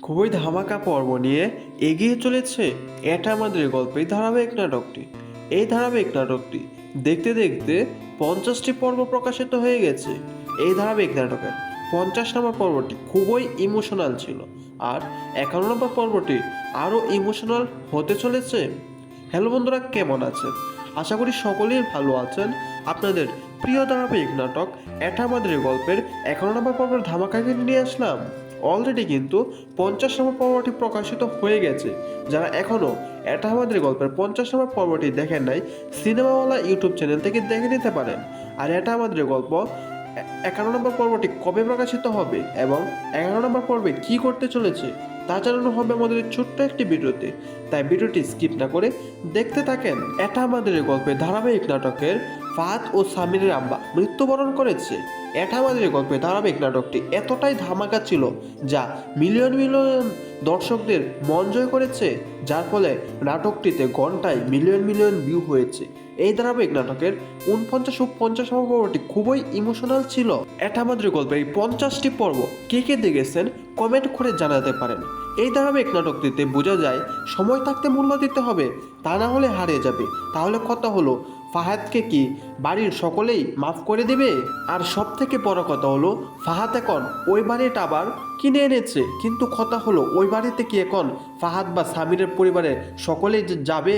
খুবই ধামাকা পর্ব নিয়ে এগিয়ে চলেছে এটা আমাদের গল্পের ধারাবাহিক নাটকটি। এই ধারাবাহিক নাটকটি দেখতে দেখতে 50টি পর্ব প্রকাশিত হয়ে গেছে। এই ধারাবাহিক নাটকের 50 নম্বর পর্বটি খুবই ইমোশনাল ছিল, আর 51 নম্বর পর্বটি আরও ইমোশনাল হতে চলেছে। হ্যালো বন্ধুরা, কেমন আছেন? আশা করি সকলেই ভালো আছেন। আপনাদের প্রিয় ধারাবাহিক নাটক এটা আমাদের গল্পের 51 নম্বর পর্বের ধামাকাকে নিয়ে আসলাম। অলরেডি কিন্তু 50 নম্বর পর্বটি প্রকাশিত হয়ে গেছে। যারা এখনও এটা আমাদের গল্পের 50 নম্বর পর্বটি দেখেন নাই, সিনেমাওয়ালা ইউটিউব চ্যানেল থেকে দেখে নিতে পারেন। আর এটা আমাদের গল্প 51 নম্বর পর্বটি কবে প্রকাশিত হবে এবং 11 নম্বর পর্বে কী করতে চলেছে তা জানানো হবে আমাদের ছোট্ট একটি ভিডিওতে। তাই ভিডিওটি স্কিপ না করে দেখতে থাকেন। এটা আমাদের গল্পের ধারাবাহিক নাটকের ফাহাদ ও সামিরের আব্বা মৃত্যুবরণ করেছে। এটা আমাদের গল্পের ধারাবাহিক নাটকটি এতটাই ধামাকা ছিল যা মিলিয়ন মিলিয়ন দর্শকদের মন জয় করেছে, যার ফলে নাটকটিতে ঘন্টায় মিলিয়ন মিলিয়ন ভিউ হয়েছে। এই ধারাবাহিক নাটকের 49 ও 50 নম্বর পর্বটি খুবই ইমোশনাল ছিল। এটা আমাদের গল্পের এই 50টি পর্ব কে কে দেখেছেন কমেন্ট করে জানাতে পারেন। এই ধারাবাহিক নাটকটিতে বোঝা যায় সময় থাকতে মূল্য দিতে হবে, তা না হলে হারিয়ে যাবে। তাহলে কথা হলো, ফাহাদকে কি বাড়ির সকলেই মাফ করে দেবে? আর সব থেকে বড় কথা হলো, ফাহাদ এখন ওই বাড়িটা আবার কিনে এনেছে, কিন্তু কথা হলো ওই বাড়িতে কি এখন ফাহাদ বা সামিরের পরিবারের সকলেই যাবে,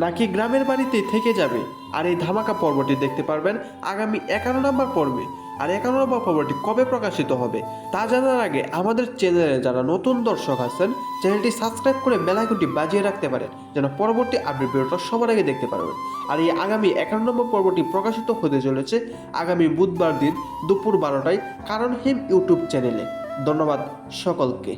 নাকি গ্রামের বাড়িতেই থেকে যাবে? আর এই ধামাকা পর্বটি দেখতে পারবেন আগামী 51 নম্বর পর্বে। আর 51 নম্বর পর্বটি কবে প্রকাশিত হবে তা জানার আগে আমাদের চ্যানেলে যারা নতুন দর্শক আছেন, চ্যানেলটি সাবস্ক্রাইব করে বেল আইকনটি বাজিয়ে রাখতে পারেন, যেন পরবর্তী আপডেট ভিডিওটা সবার আগে দেখতে পারবেন। আর এই আগামী 51 নম্বর পর্বটি প্রকাশিত হতে চলেছে আগামী বুধবার দিন দুপুর 12টায় কারণ হিম ইউটিউব চ্যানেলে। ধন্যবাদ সকলকে।